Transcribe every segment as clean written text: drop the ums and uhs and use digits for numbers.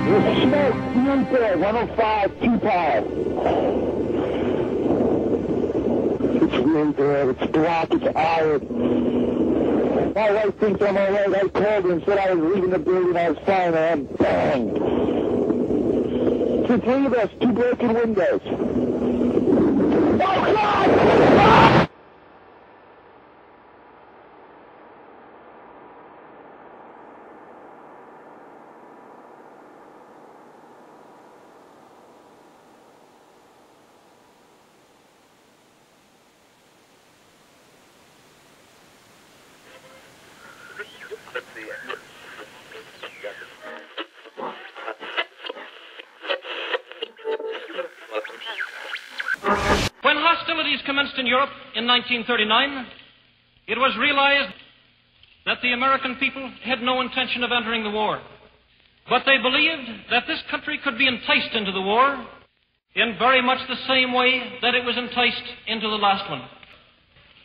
There's smoke, right there, 105, 2 power. It's really there, it's black, it's iron. My wife thinks I'm all right. I called her and said I was leaving the building, I was fine, and bang. The 3 of us, 2 broken windows. Oh, God! Ah! When hostilities commenced in Europe in 1939, it was realized that the American people had no intention of entering the war. But they believed that this country could be enticed into the war in very much the same way that it was enticed into the last one.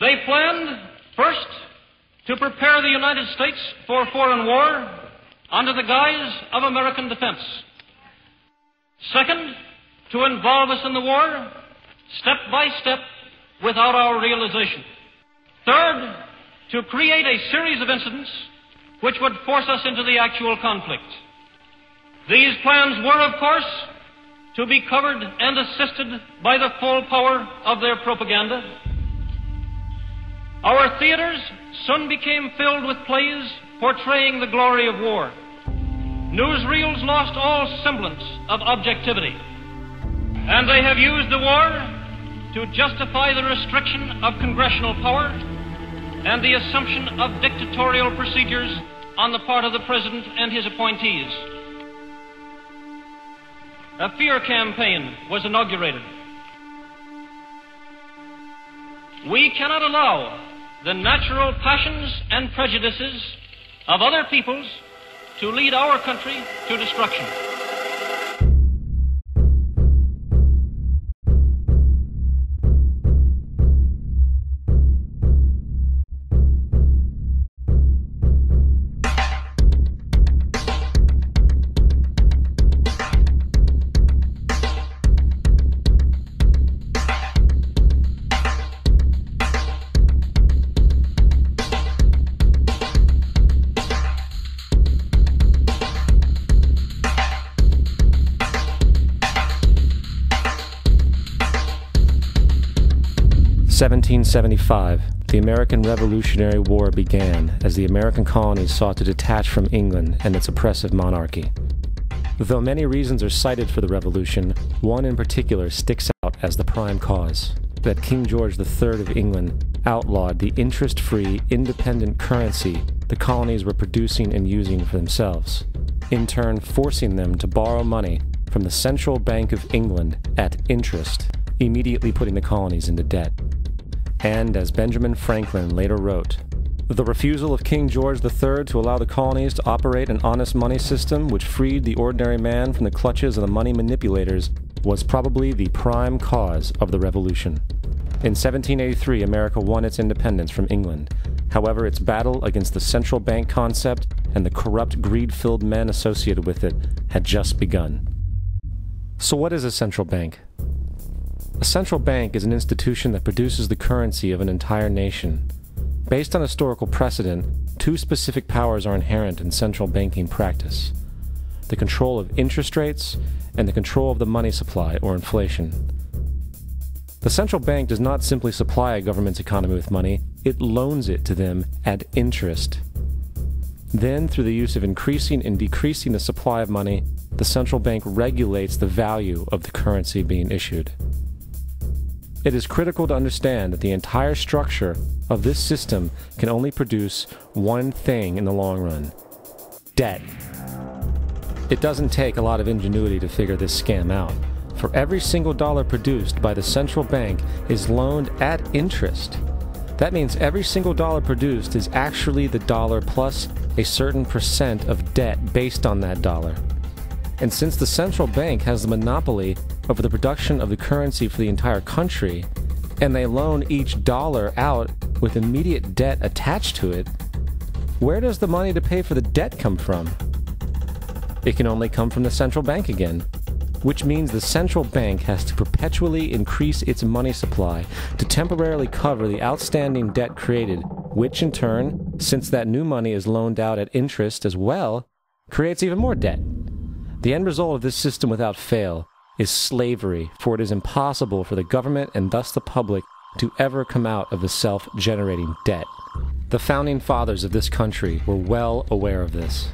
They planned, first, to prepare the United States for foreign war under the guise of American defense. Second, to involve us in the war step by step without our realization. Third, to create a series of incidents which would force us into the actual conflict. These plans were, of course, to be covered and assisted by the full power of their propaganda. Our theaters soon became filled with plays portraying the glory of war. Newsreels lost all semblance of objectivity, and they have used the war to justify the restriction of congressional power and the assumption of dictatorial procedures on the part of the President and his appointees. A fear campaign was inaugurated. We cannot allow the natural passions and prejudices of other peoples to lead our country to destruction. (1775), the American Revolutionary War began as the American colonies sought to detach from England and its oppressive monarchy. Though many reasons are cited for the revolution, one in particular sticks out as the prime cause: that King George III of England outlawed the interest-free, independent currency the colonies were producing and using for themselves, in turn forcing them to borrow money from the Central Bank of England at interest, immediately putting the colonies into debt. And, as Benjamin Franklin later wrote, the refusal of King George III to allow the colonies to operate an honest money system which freed the ordinary man from the clutches of the money manipulators was probably the prime cause of the revolution. In 1783, America won its independence from England. However, its battle against the central bank concept and the corrupt, greed-filled men associated with it had just begun. So what is a central bank? A central bank is an institution that produces the currency of an entire nation. Based on historical precedent, 2 specific powers are inherent in central banking practice: the control of interest rates and the control of the money supply, or inflation. The central bank does not simply supply a government's economy with money, it loans it to them at interest. Then, through the use of increasing and decreasing the supply of money, the central bank regulates the value of the currency being issued. It is critical to understand that the entire structure of this system can only produce one thing in the long run: debt. It doesn't take a lot of ingenuity to figure this scam out. For every single dollar produced by the central bank is loaned at interest. That means every single dollar produced is actually the dollar plus a certain percent of debt based on that dollar. And since the central bank has the monopoly over the production of the currency for the entire country, and they loan each dollar out with immediate debt attached to it, where does the money to pay for the debt come from? It can only come from the central bank again, which means the central bank has to perpetually increase its money supply to temporarily cover the outstanding debt created, which in turn, since that new money is loaned out at interest as well, creates even more debt. The end result of this system without fail is slavery, for it is impossible for the government and thus the public to ever come out of the self-generating debt. The founding fathers of this country were well aware of this.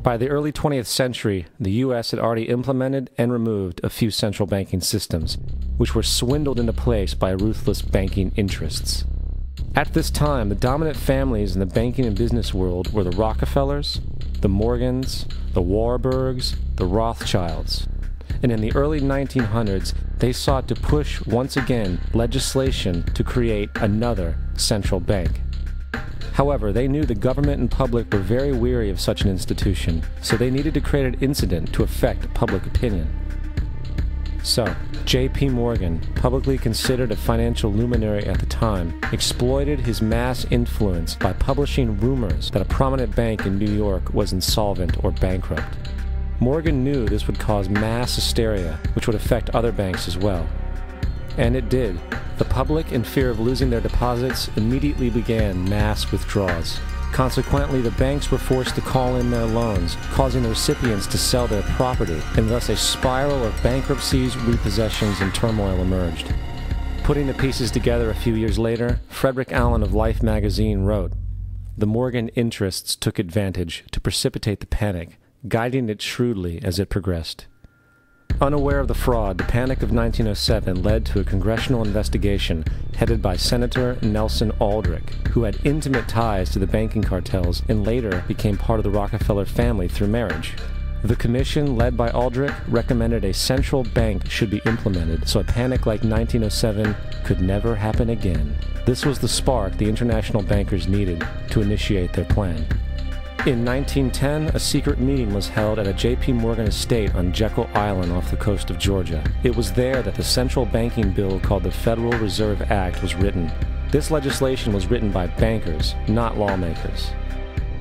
By the early 20th century, the U.S. had already implemented and removed a few central banking systems, which were swindled into place by ruthless banking interests. At this time, the dominant families in the banking and business world were the Rockefellers, the Morgans, the Warburgs, the Rothschilds. And in the early 1900s, they sought to push once again legislation to create another central bank. However, they knew the government and public were very weary of such an institution, so they needed to create an incident to affect public opinion. So, J.P. Morgan, publicly considered a financial luminary at the time, exploited his mass influence by publishing rumors that a prominent bank in New York was insolvent or bankrupt. Morgan knew this would cause mass hysteria, which would affect other banks as well. And it did. The public, in fear of losing their deposits, immediately began mass withdrawals. Consequently, the banks were forced to call in their loans, causing the recipients to sell their property, and thus a spiral of bankruptcies, repossessions, and turmoil emerged. Putting the pieces together a few years later, Frederick Allen of Life magazine wrote, "The Morgan interests took advantage to precipitate the panic, guiding it shrewdly as it progressed." Unaware of the fraud, the Panic of 1907 led to a congressional investigation headed by Senator Nelson Aldrich, who had intimate ties to the banking cartels and later became part of the Rockefeller family through marriage. The commission, led by Aldrich, recommended a central bank should be implemented so a panic like 1907 could never happen again. This was the spark the international bankers needed to initiate their plan. In 1910, a secret meeting was held at a J.P. Morgan estate on Jekyll Island off the coast of Georgia. It was there that the central banking bill called the Federal Reserve Act was written. This legislation was written by bankers, not lawmakers.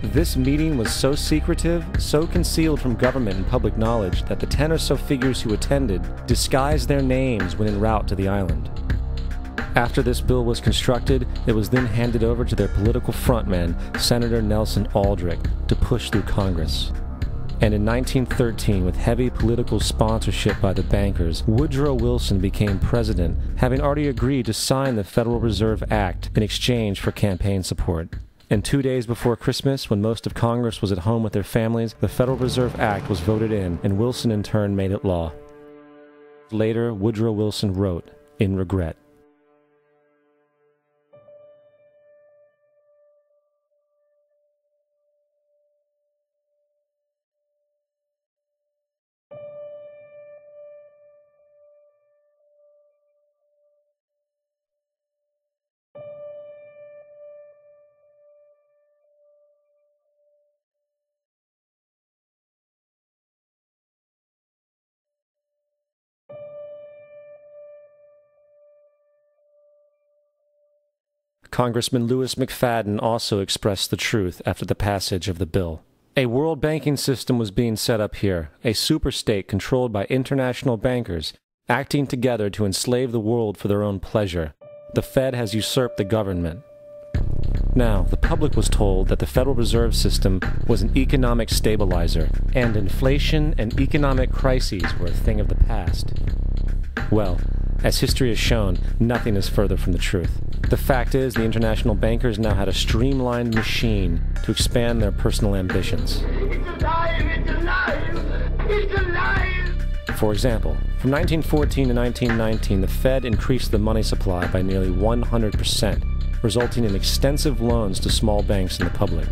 This meeting was so secretive, so concealed from government and public knowledge that the 10 or so figures who attended disguised their names when en route to the island. After this bill was constructed, it was then handed over to their political frontman, Senator Nelson Aldrich, to push through Congress. And in 1913, with heavy political sponsorship by the bankers, Woodrow Wilson became president, having already agreed to sign the Federal Reserve Act in exchange for campaign support. And 2 days before Christmas, when most of Congress was at home with their families, the Federal Reserve Act was voted in, and Wilson in turn made it law. Later, Woodrow Wilson wrote, in regret, Congressman Louis McFadden also expressed the truth after the passage of the bill. A world banking system was being set up here, a superstate controlled by international bankers, acting together to enslave the world for their own pleasure. The Fed has usurped the government. Now, the public was told that the Federal Reserve System was an economic stabilizer, and inflation and economic crises were a thing of the past. Well, as history has shown, nothing is further from the truth. The fact is, the international bankers now had a streamlined machine to expand their personal ambitions. It's alive! It's alive! It's alive! For example, from 1914 to 1919, the Fed increased the money supply by nearly 100%, resulting in extensive loans to small banks and the public.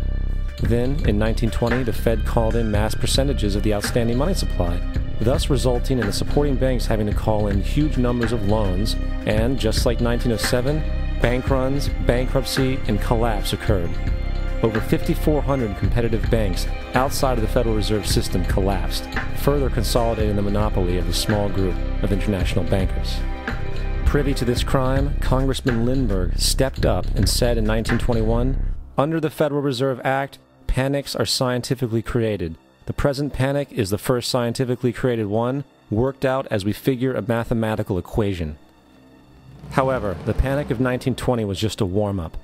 Then, in 1920, the Fed called in mass percentages of the outstanding money supply, thus resulting in the supporting banks having to call in huge numbers of loans, and, just like 1907, bank runs, bankruptcy, and collapse occurred. Over 5,400 competitive banks outside of the Federal Reserve System collapsed, further consolidating the monopoly of a small group of international bankers. Privy to this crime, Congressman Lindbergh stepped up and said in 1921, "Under the Federal Reserve Act, panics are scientifically created. The present panic is the first scientifically created one, worked out as we figure a mathematical equation." However, the Panic of 1920 was just a warm-up.